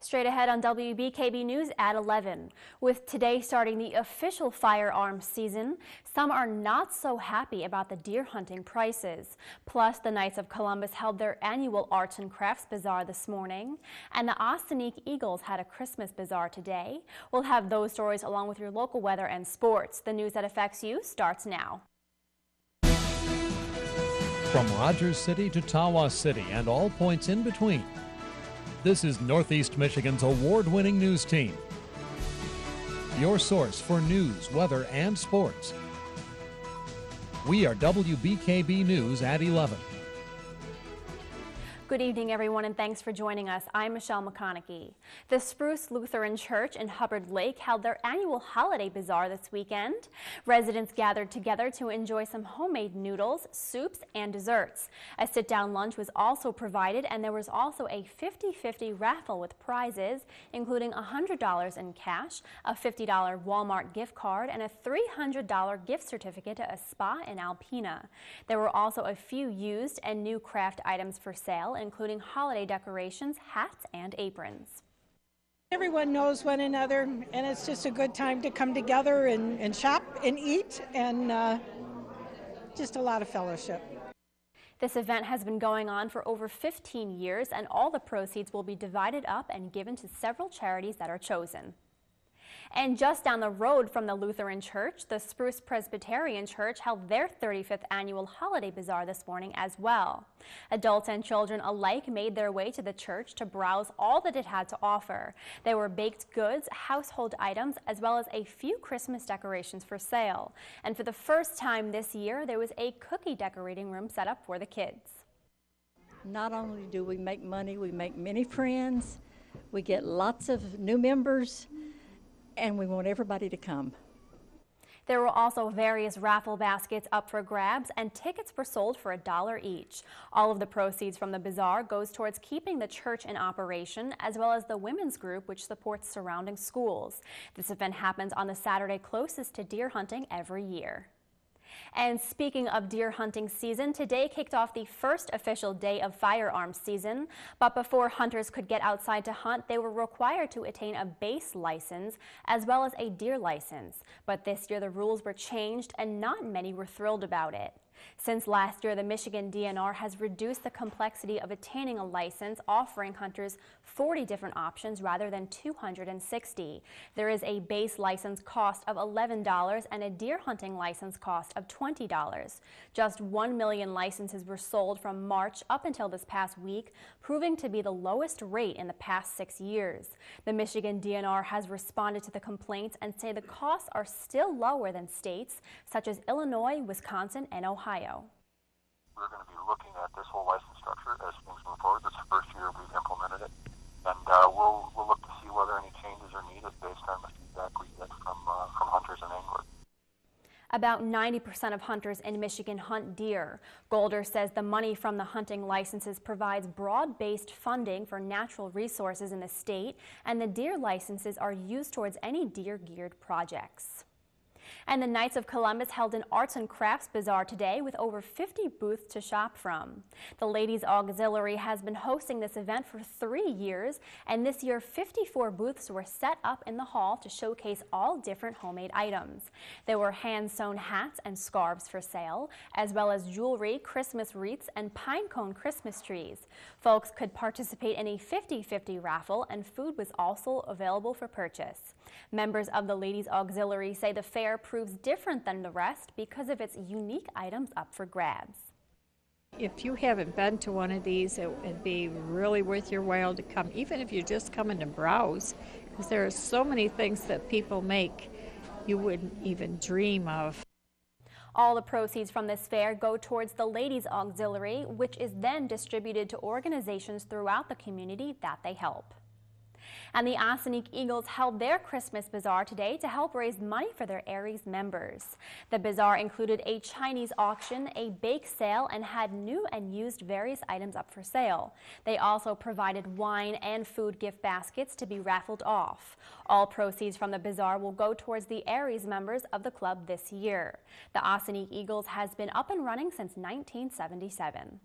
Straight ahead on WBKB News at 11. With today starting the official firearms season, some are not so happy about the deer hunting prices. Plus, the Knights of Columbus held their annual Arts and Crafts Bazaar this morning, and the Mackonochie Eagles had a Christmas bazaar today. We'll have those stories along with your local weather and sports. The news that affects you starts now. From Rogers City to Tawas City and all points in between, this is Northeast Michigan's award-winning news team. Your source for news, weather, and sports. We are WBKB News at 11. Good evening, everyone, and thanks for joining us. I'm Michelle Mackonochie. The Spruce Lutheran Church in Hubbard Lake held their annual holiday bazaar this weekend. Residents gathered together to enjoy some homemade noodles, soups, and desserts. A sit-down lunch was also provided, and there was also a 50-50 raffle with prizes, including $100 in cash, a $50 Walmart gift card, and a $300 gift certificate to a spa in Alpena. There were also a few used and new craft items for sale, including holiday decorations, hats, and aprons. Everyone knows one another, and it's just a good time to come together and shop and eat, and just a lot of fellowship. This event has been going on for over 15 years, and all the proceeds will be divided up and given to several charities that are chosen. And just down the road from the Lutheran Church, the Spruce Presbyterian Church held their 35th annual holiday bazaar this morning as well. Adults and children alike made their way to the church to browse all that it had to offer. There were baked goods, household items, as well as a few Christmas decorations for sale. And for the first time this year, there was a cookie decorating room set up for the kids. Not only do we make money, we make many friends, we get lots of new members, and we want everybody to come. There were also various raffle baskets up for grabs, and tickets were sold for $1 each. All of the proceeds from the bazaar goes towards keeping the church in operation, as well as the women's group, which supports surrounding schools. This event happens on the Saturday closest to deer hunting every year. And speaking of deer hunting season, today kicked off the first official day of firearms season. But before hunters could get outside to hunt, they were required to attain a base license as well as a deer license. But this year the rules were changed, and not many were thrilled about it. Since last year, the Michigan DNR has reduced the complexity of attaining a license, offering hunters 40 different options rather than 260. There is a base license cost of $11 and a deer hunting license cost of $20. Just 1 million licenses were sold from March up until this past week, proving to be the lowest rate in the past 6 years. The Michigan DNR has responded to the complaints and say the costs are still lower than states such as Illinois, Wisconsin, and Ohio. We're going to be looking at this whole license structure as things move forward. This is the first year we've implemented it, and we'll look to see whether any changes are needed based on the feedback we get from hunters and anglers. About 90% of hunters in Michigan hunt deer. Golder says the money from the hunting licenses provides broad-based funding for natural resources in the state, and the deer licenses are used towards any deer-geared projects. And the Knights of Columbus held an Arts and Crafts Bazaar today with over 50 booths to shop from. The Ladies Auxiliary has been hosting this event for 3 years, and this year 54 booths were set up in the hall to showcase all different homemade items. There were hand-sewn hats and scarves for sale, as well as jewelry, Christmas wreaths, and pine cone Christmas trees. Folks could participate in a 50-50 raffle, and food was also available for purchase. Members of the Ladies Auxiliary say the fair proves different than the rest because of its unique items up for grabs. If you haven't been to one of these, it would be really worth your while to come, even if you're just coming to browse, because there are so many things that people make you wouldn't even dream of. All the proceeds from this fair go towards the Ladies Auxiliary, which is then distributed to organizations throughout the community that they help. And the Mackonochie Eagles held their Christmas bazaar today to help raise money for their Aries members. The bazaar included a Chinese auction, a bake sale, and had new and used various items up for sale. They also provided wine and food gift baskets to be raffled off. All proceeds from the bazaar will go towards the Aries members of the club this year. The Mackonochie Eagles has been up and running since 1977.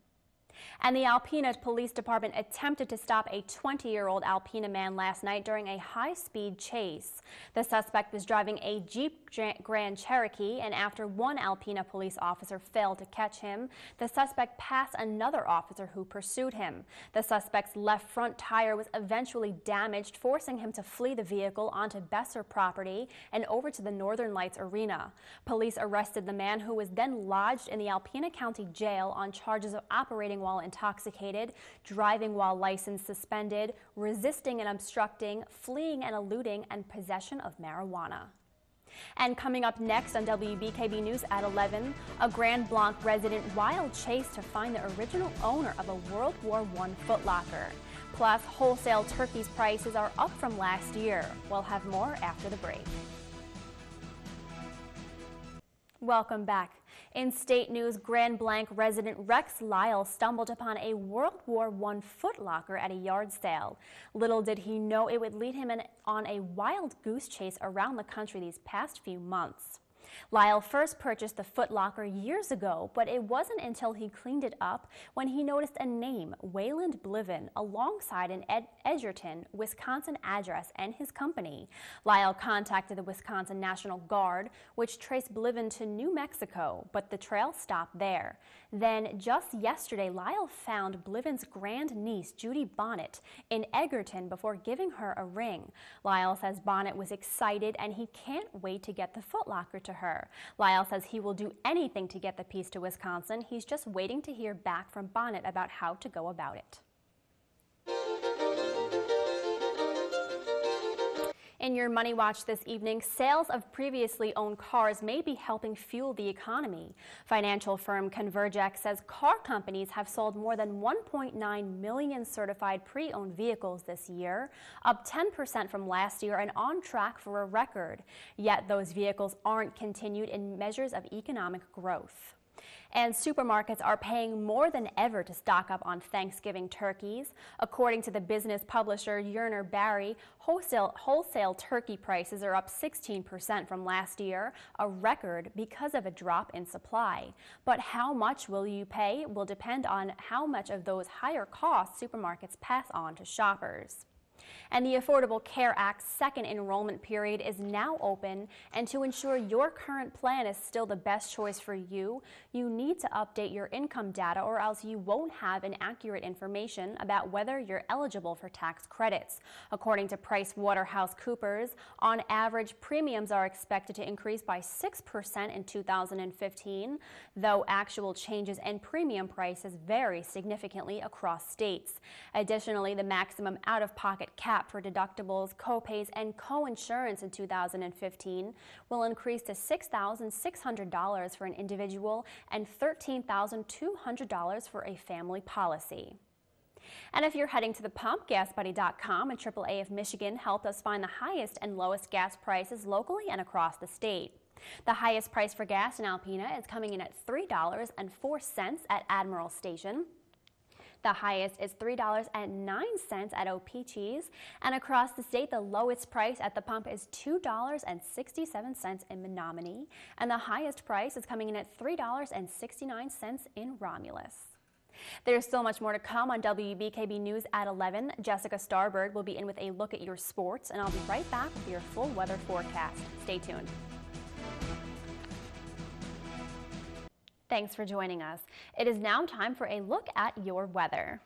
And the Alpena Police Department attempted to stop a 20-year-old Alpena man last night during a high-speed chase. The suspect was driving a Jeep Grand Cherokee, and after one Alpena police officer failed to catch him, the suspect passed another officer who pursued him. The suspect's left front tire was eventually damaged, forcing him to flee the vehicle onto Besser property and over to the Northern Lights Arena. Police arrested the man, who was then lodged in the Alpena County Jail on charges of operating while intoxicated, driving while license suspended, resisting and obstructing, fleeing and eluding, and possession of marijuana. And coming up next on WBKB News at 11, a Grand Blanc resident wild chase to find the original owner of a World War I footlocker. Plus, wholesale turkeys prices are up from last year. We'll have more after the break. Welcome back. In state news, Grand Blanc resident Rex Lyle stumbled upon a World War I footlocker at a yard sale. Little did he know it would lead him on a wild goose chase around the country these past few months. Lyle first purchased the footlocker years ago, but it wasn't until he cleaned it up when he noticed a name, Wayland Bliven, alongside an Edgerton, Wisconsin address and his company. Lyle contacted the Wisconsin National Guard, which traced Bliven to New Mexico, but the trail stopped there. Then, just yesterday, Lyle found Bliven's grandniece, Judy Bonnet, in Edgerton before giving her a ring. Lyle says Bonnet was excited and he can't wait to get the footlocker to her. Lyle says he will do anything to get the piece to Wisconsin. He's just waiting to hear back from Bonnet about how to go about it. In your Money Watch this evening, sales of previously owned cars may be helping fuel the economy. Financial firm Convergex says car companies have sold more than 1.9 million certified pre-owned vehicles this year, up 10% from last year and on track for a record. Yet those vehicles aren't continued in measures of economic growth. And supermarkets are paying more than ever to stock up on Thanksgiving turkeys. According to the business publisher Yerner Barry, wholesale turkey prices are up 16% from last year, a record because of a drop in supply. But how much will you pay will depend on how much of those higher costs supermarkets pass on to shoppers. And the Affordable Care Act's second enrollment period is now open, and to ensure your current plan is still the best choice for you, you need to update your income data, or else you won't have inaccurate information about whether you're eligible for tax credits. According to PricewaterhouseCoopers, on average, premiums are expected to increase by 6% in 2015, though actual changes in premium prices vary significantly across states. Additionally, the maximum out-of-pocket cap for deductibles, copays, and co-insurance in 2015 will increase to $6,600 for an individual and $13,200 for a family policy. And if you're heading to the pump, GasBuddy.com and AAA of Michigan helped us find the highest and lowest gas prices locally and across the state. The highest price for gas in Alpena is coming in at $3.04 at Admiral Station. The highest is $3.09 at O-Pee-Cheese, and across the state, the lowest price at the pump is $2.67 in Menominee, and the highest price is coming in at $3.69 in Romulus. There's still much more to come on WBKB News at 11. Jessica Starbard will be in with a look at your sports, and I'll be right back with your full weather forecast. Stay tuned. Thanks for joining us. It is now time for a look at your weather.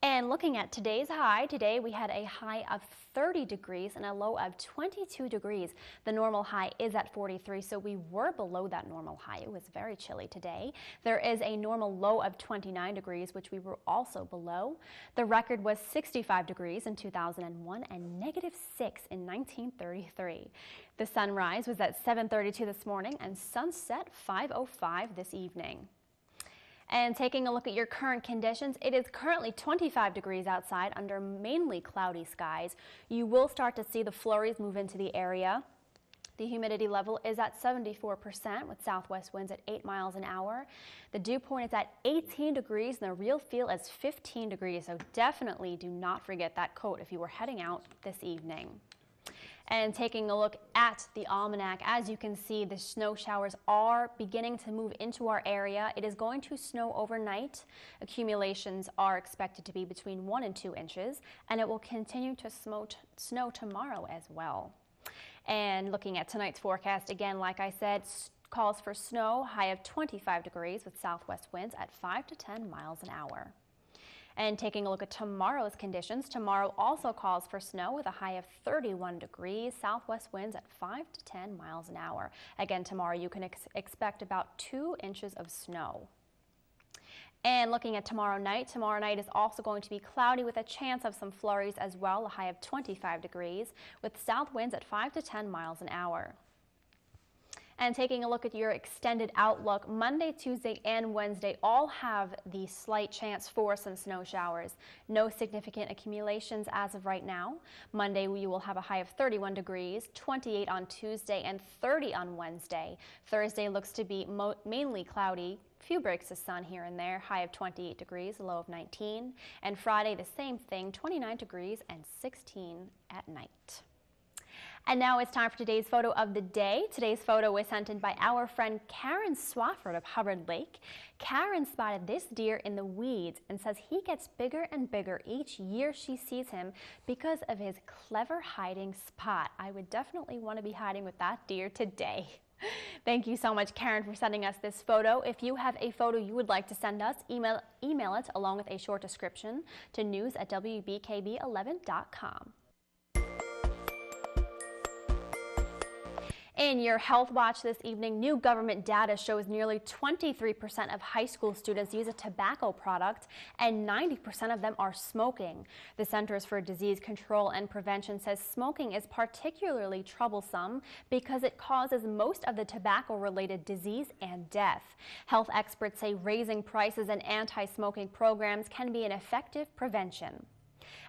And looking at today's high, today we had a high of 30 degrees and a low of 22 degrees. The normal high is at 43, so we were below that normal high. It was very chilly today. There is a normal low of 29 degrees, which we were also below. The record was 65 degrees in 2001 and -6 in 1933. The sunrise was at 7:32 this morning and sunset 5:05 this evening. And taking a look at your current conditions, it is currently 25 degrees outside under mainly cloudy skies. You will start to see the flurries move into the area. The humidity level is at 74% with southwest winds at 8 miles an hour. The dew point is at 18 degrees and the real feel is 15 degrees, so definitely do not forget that coat if you were heading out this evening. And taking a look at the almanac, as you can see, the snow showers are beginning to move into our area. It is going to snow overnight. Accumulations are expected to be between 1 and 2 inches, and it will continue to snow tomorrow as well. And looking at tonight's forecast, again, like I said, calls for snow, high of 25 degrees with southwest winds at 5 to 10 miles an hour. And taking a look at tomorrow's conditions, tomorrow also calls for snow with a high of 31 degrees, southwest winds at 5 to 10 miles an hour. Again, tomorrow you can expect about 2 inches of snow. And looking at tomorrow night is also going to be cloudy with a chance of some flurries as well, a high of 25 degrees with south winds at 5 to 10 miles an hour. And taking a look at your extended outlook, Monday, Tuesday, and Wednesday all have the slight chance for some snow showers. No significant accumulations as of right now. Monday, we will have a high of 31 degrees, 28 on Tuesday, and 30 on Wednesday. Thursday looks to be mainly cloudy. Few breaks of sun here and there, high of 28 degrees, low of 19. And Friday, the same thing, 29 degrees and 16 at night. And now it's time for today's photo of the day. Today's photo was sent in by our friend Karen Swafford of Hubbard Lake. Karen spotted this deer in the weeds and says he gets bigger and bigger each year she sees him because of his clever hiding spot. I would definitely want to be hiding with that deer today. Thank you so much, Karen, for sending us this photo. If you have a photo you would like to send us, email it along with a short description to news@wbkb11.com. In your Health Watch this evening, new government data shows nearly 23% of high school students use a tobacco product and 90% of them are smoking. The Centers for Disease Control and Prevention says smoking is particularly troublesome because it causes most of the tobacco-related disease and death. Health experts say raising prices and anti-smoking programs can be an effective prevention.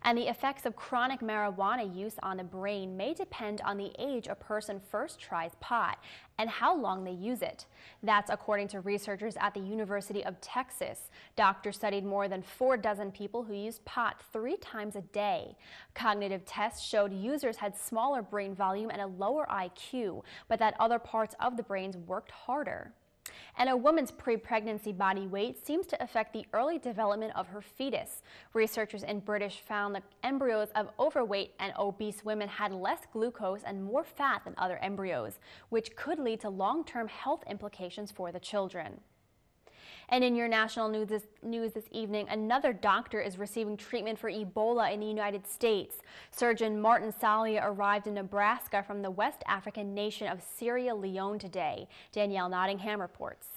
And the effects of chronic marijuana use on the brain may depend on the age a person first tries pot and how long they use it. That's according to researchers at the University of Texas. Doctors studied more than 4 dozen people who used pot 3 times a day. Cognitive tests showed users had smaller brain volume and a lower IQ, but that other parts of the brains worked harder. And a woman's pre-pregnancy body weight seems to affect the early development of her fetus. Researchers in British found that embryos of overweight and obese women had less glucose and more fat than other embryos, which could lead to long-term health implications for the children. And in your national news this evening, another doctor is receiving treatment for Ebola in the United States. Surgeon Martin Salia arrived in Nebraska from the West African nation of Sierra Leone today. Danielle Nottingham reports.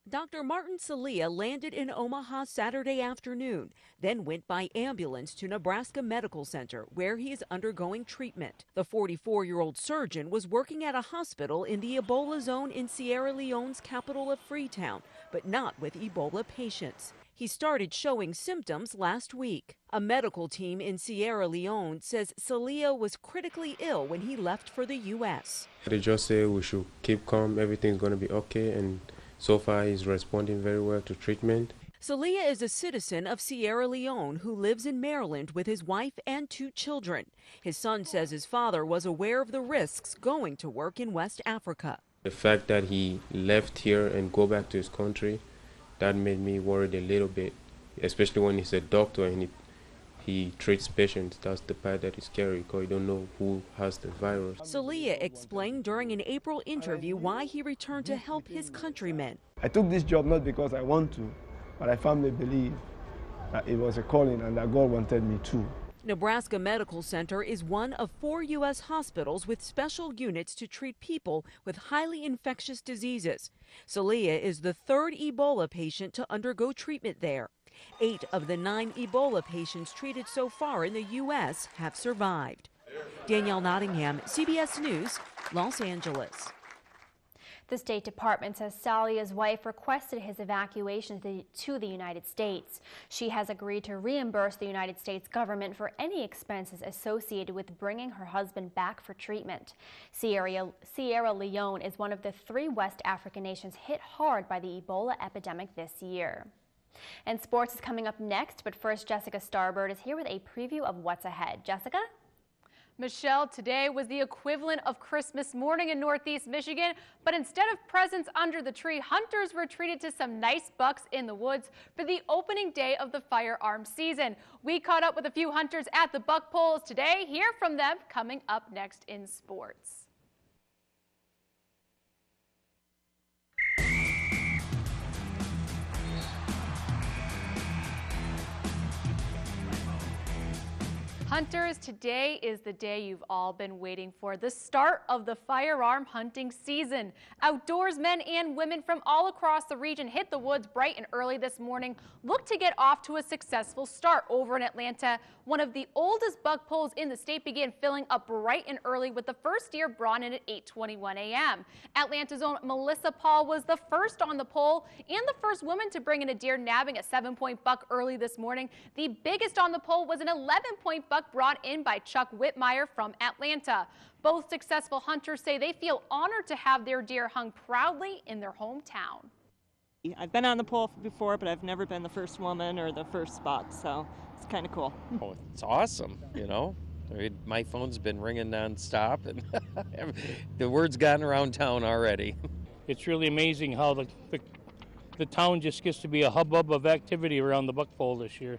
Dr. Martin Salia landed in Omaha Saturday afternoon, then went by ambulance to Nebraska Medical Center, where he is undergoing treatment. The 44-year-old surgeon was working at a hospital in the Ebola zone in Sierra Leone's capital of Freetown, but not with Ebola patients. He started showing symptoms last week. A medical team in Sierra Leone says Salia was critically ill when he left for the U.S. They just say we should keep calm, everything's going to be okay, and so far, he's responding very well to treatment. Salia is a citizen of Sierra Leone who lives in Maryland with his wife and 2 children. His son says his father was aware of the risks going to work in West Africa. The fact that he left here and go back to his country, that made me worried a little bit, especially when he's a doctor and he treats patients. That's the part that is scary because you don't know who has the virus. Salia explained during an April interview why he returned to help his countrymen. I took this job not because I want to, but I firmly believe that it was a calling and that God wanted me to. Nebraska Medical Center is one of 4 U.S. hospitals with special units to treat people with highly infectious diseases. Salia is the 3rd Ebola patient to undergo treatment there. 8 of the 9 Ebola patients treated so far in the U.S. have survived. Danielle Nottingham, CBS News, Los Angeles. The State Department says Salia's wife requested his evacuation to the United States. She has agreed to reimburse the United States government for any expenses associated with bringing her husband back for treatment. Sierra Leone is one of the 3 West African nations hit hard by the Ebola epidemic this year. And sports is coming up next, but first Jessica Starbard is here with a preview of what's ahead. Jessica? Michelle, today was the equivalent of Christmas morning in Northeast Michigan, but instead of presents under the tree, hunters were treated to some nice bucks in the woods for the opening day of the firearm season. We caught up with a few hunters at the buck polls today. Hear from them coming up next in sports. Hunters, today is the day you've all been waiting for, the start of the firearm hunting season. Outdoors men and women from all across the region hit the woods bright and early this morning, look to get off to a successful start. Over in Atlanta, one of the oldest buck polls in the state began filling up bright and early with the first deer brought in at 8:21 a.m. Atlanta's own Melissa Paul was the first on the poll and the first woman to bring in a deer, nabbing a 7-point buck early this morning. The biggest on the poll was an 11-point buck brought in by Chuck Whitmire from Atlanta. Both successful hunters say they feel honored to have their deer hung proudly in their hometown. I've been on the pole before, but I've never been the first woman or the first buck, so it's kind of cool. Oh, it's awesome, you know. I mean, my phone's been ringing nonstop, and the word's gotten around town already. It's really amazing how the town just gets to be a hubbub of activity around the buck pole this year.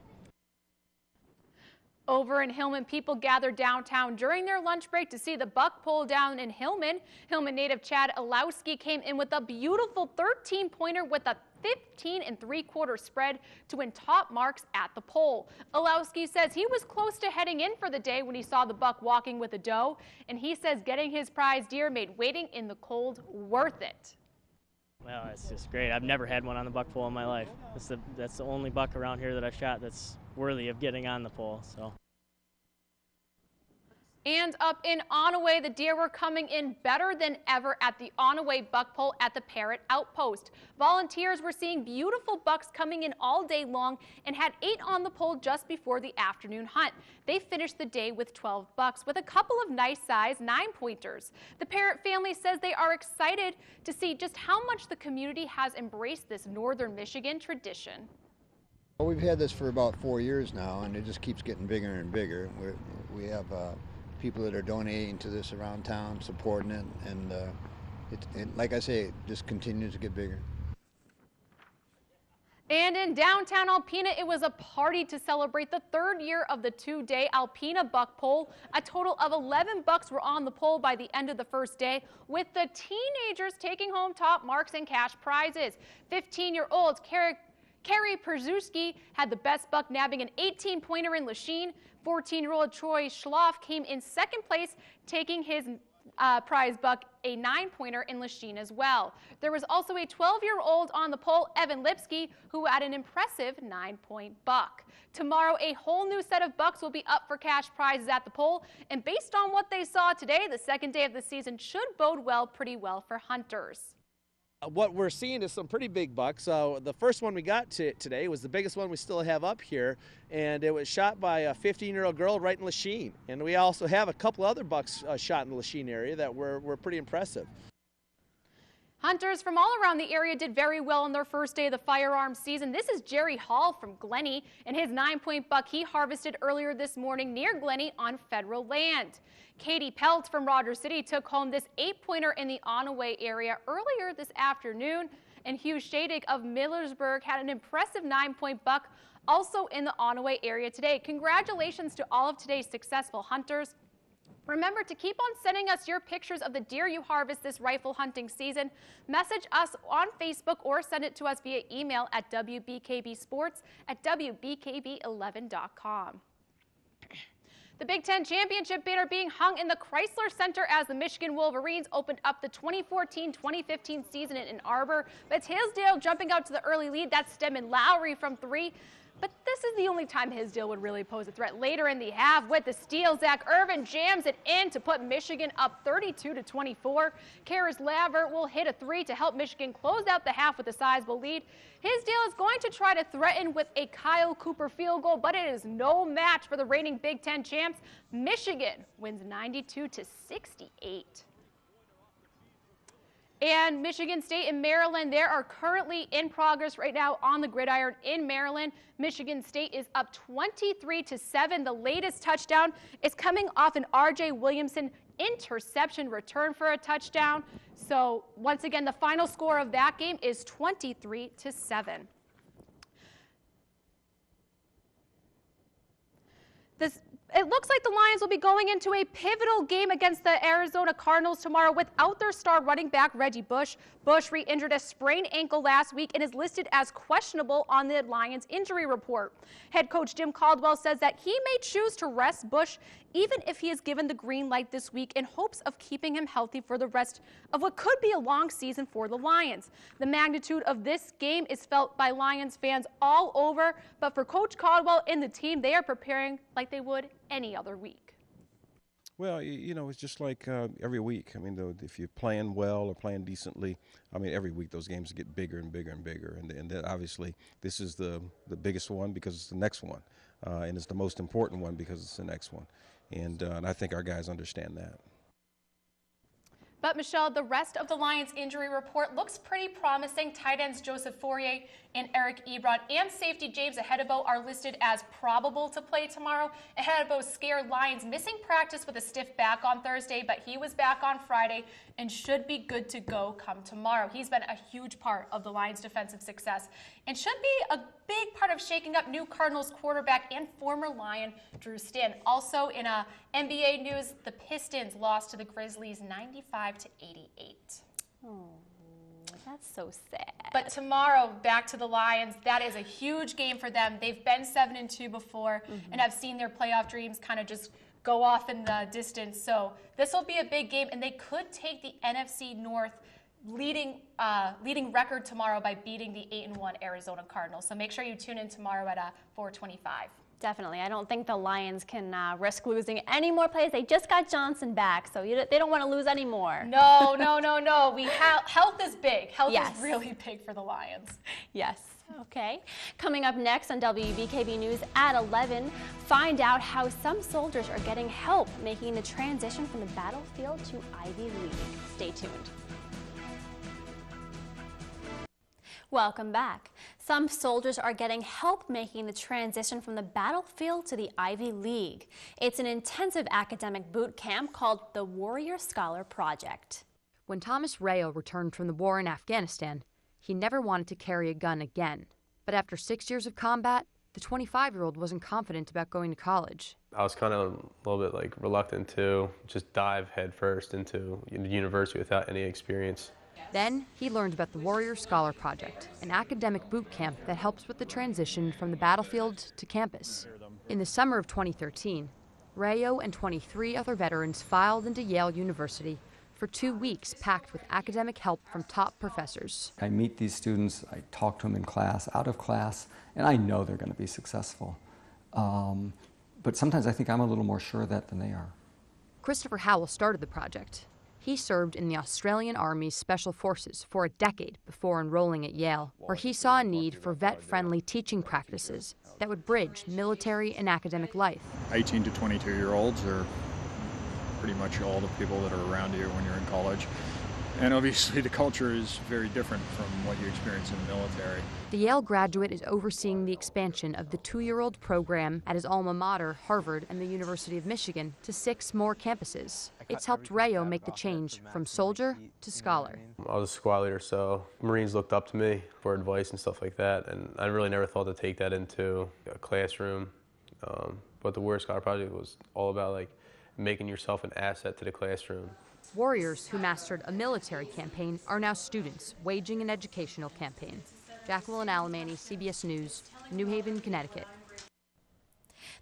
Over in Hillman, people gathered downtown during their lunch break to see the buck pole down in Hillman. Hillman native Chad Alowski came in with a beautiful 13-pointer with a 15 3/4 spread to win top marks at the pole. Alowski says he was close to heading in for the day when he saw the buck walking with a doe, and he says getting his prize deer made waiting in the cold worth it. Well, it's just great. I've never had one on the buck pole in my life. That's the only buck around here that I've shot that's worthy of getting on the pole. So. And up in Onaway, the deer were coming in better than ever at the Onaway buck pole at the Parrot Outpost. Volunteers were seeing beautiful bucks coming in all day long and had 8 on the pole just before the afternoon hunt. They finished the day with 12 bucks with a couple of nice size 9-pointers. The Parrot family says they are excited to see just how much the community has embraced this northern Michigan tradition. Well, we've had this for about 4 years now, and it just keeps getting bigger and bigger. We have people that are donating to this around town, supporting it, and like I say, it just continues to get bigger. And in downtown Alpena, it was a party to celebrate the 3rd year of the 2-day Alpena buck pole. A total of 11 bucks were on the pole by the end of the first day, with the teenagers taking home top marks and cash prizes. 15-year-olds Carrie Perzuski had the best buck, nabbing an 18-pointer in Lachine. 14-year-old Troy Schloff came in 2nd place, taking his prize buck, a 9-pointer in Lachine as well. There was also a 12-year-old on the pole, Evan Lipsky, who had an impressive 9-point buck. Tomorrow, a whole new set of bucks will be up for cash prizes at the pole, and based on what they saw today, the 2nd day of the season should bode pretty well for hunters. What we're seeing is some pretty big bucks. The first one we got today was the biggest one we still have up here, and it was shot by a 15-year-old girl right in Lachine. And we also have a couple other bucks shot in the Lachine area that were pretty impressive. Hunters from all around the area did very well on their first day of the firearms season. This is Jerry Hall from Glenny, and his 9-point buck he harvested earlier this morning near Glenny on federal land. Katie Pelt from Rogers City took home this 8-pointer in the Onaway area earlier this afternoon, and Hugh Shadig of Millersburg had an impressive 9-point buck also in the Onaway area today. Congratulations to all of today's successful hunters. Remember to keep on sending us your pictures of the deer you harvest this rifle hunting season. Message us on Facebook or send it to us via email at wbkbsports@wbkb11.com. The Big Ten Championship banner being hung in the Chrysler Center as the Michigan Wolverines opened up the 2014-2015 season in Ann Arbor. But it's Hillsdale jumping out to the early lead. That's Stedman Lowry from 3. But this is the only time Hillsdale would really pose a threat. Later in the half with the steal, Zach Irvin jams it in to put Michigan up 32-24. Karis Lavert will hit a 3 to help Michigan close out the half with a sizable lead. Hillsdale is going to try to threaten with a Kyle Cooper field goal, but it is no match for the reigning Big Ten champs. Michigan wins 92-68. And Michigan State and Maryland, they are currently in progress right now on the gridiron in Maryland. Michigan State is up 23-7. The latest touchdown is coming off an R.J. Williamson interception return for a touchdown. So once again, the final score of that game is 23-7. It looks like the Lions will be going into a pivotal game against the Arizona Cardinals tomorrow without their star running back, Reggie Bush. Bush re-injured a sprained ankle last week and is listed as questionable on the Lions injury report. Head coach Jim Caldwell says that he may choose to rest Bush even if he is given the green light this week in hopes of keeping him healthy for the rest of what could be a long season for the Lions. The magnitude of this game is felt by Lions fans all over, but for Coach Caldwell and the team, they are preparing like they would any other week. Well, you know, it's just like every week. I mean, if you're playing well or playing decently, I mean, every week those games get bigger and bigger and bigger. And then obviously this is the biggest one because it's the next one. And it's the most important one because it's the next one. And I think our guys understand that. But, Michelle, the rest of the Lions injury report looks pretty promising. Tight ends Joseph Fourier and Eric Ebron and safety James Ahedebo are listed as probable to play tomorrow. Ahedebo scared Lions missing practice with a stiff back on Thursday, but he was back on Friday and should be good to go come tomorrow. He's been a huge part of the Lions' defensive success and should be a big part of shaking up new Cardinals quarterback and former Lion Drew Stanton. Also in NBA news, the Pistons lost to the Grizzlies 95-88. Oh, that's so sad. But tomorrow, back to the Lions. That is a huge game for them. They've been 7-2 before and have seen their playoff dreams kind of just go off in the distance. So this will be a big game, and they could take the NFC North leading record tomorrow by beating the 8-1 Arizona Cardinals. So make sure you tune in tomorrow at 4:25. Definitely. I don't think the Lions can risk losing any more players. They just got Johnson back, so they don't want to lose any more. No. Health is big. Health Yes. is really big for the Lions. Yes. Okay. Coming up next on WBKB News at 11, find out how some soldiers are getting help making the transition from the battlefield to Ivy League. Stay tuned. Welcome back. Some soldiers are getting help making the transition from the battlefield to the Ivy League. It's an intensive academic boot camp called the Warrior Scholar Project. When Thomas Rayo returned from the war in Afghanistan, he never wanted to carry a gun again. But after 6 years of combat, the 25-year-old wasn't confident about going to college. I was kind of a little bit reluctant to just dive headfirst into university without any experience. Then he learned about the Warrior Scholar Project, an academic boot camp that helps with the transition from the battlefield to campus. In the summer of 2013, Rayo and 23 other veterans filed into Yale University for 2 weeks packed with academic help from top professors. I meet these students, I talk to them in class, out of class, and I know they're going to be successful. But sometimes I think I'm a little more sure of that than they are. Christopher Howell started the project. He served in the Australian Army's Special Forces for a decade before enrolling at Yale, where he saw a need for vet-friendly teaching practices that would bridge military and academic life. 18 to 22-year-olds are pretty much all the people that are around you when you're in college. And obviously the culture is very different from what you experience in the military. The Yale graduate is overseeing the expansion of the 2-year-old program at his alma mater, Harvard, and the University of Michigan to 6 more campuses. It's helped Rayo make the change from soldier to scholar. I was a squad leader, so Marines looked up to me for advice and stuff like that, and I really never thought to take that into a classroom. But the Warrior Scholar Project was all about making yourself an asset to the classroom. Warriors who mastered a military campaign are now students waging an educational campaign. Jacqueline Alamany, CBS News, New Haven, Connecticut.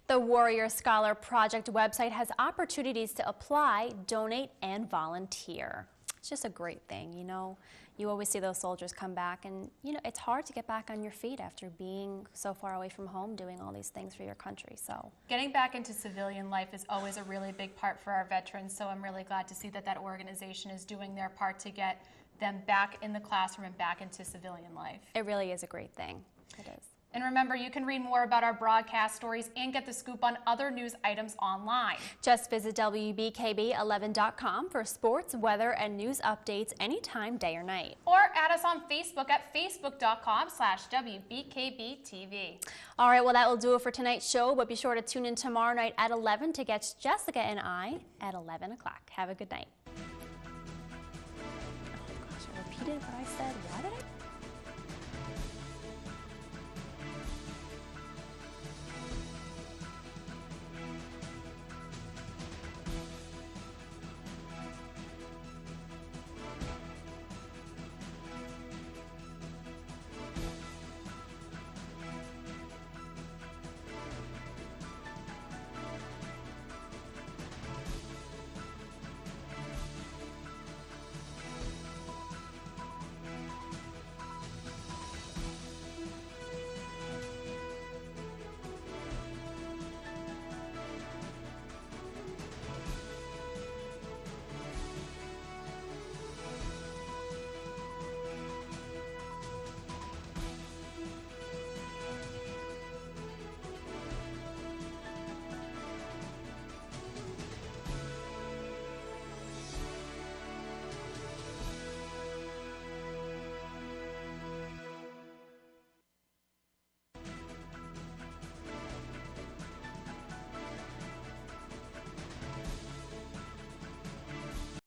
The Warrior Scholar Project website has opportunities to apply, donate, and volunteer. It's just a great thing, you know. You always see those soldiers come back, and you know it's hard to get back on your feet after being so far away from home, doing all these things for your country. So getting back into civilian life is always a really big part for our veterans, so I'm really glad to see that organization is doing their part to get them back in the classroom and back into civilian life. It really is a great thing. It is. And remember, you can read more about our broadcast stories and get the scoop on other news items online. Just visit WBKB11.com for sports, weather, and news updates anytime, day or night. Or add us on Facebook at facebook.com/WBKBTV. All right, well, that will do it for tonight's show, but be sure to tune in tomorrow night at 11 to catch Jessica and I at 11 o'clock. Have a good night. Oh gosh, I repeated what I said. Why did I?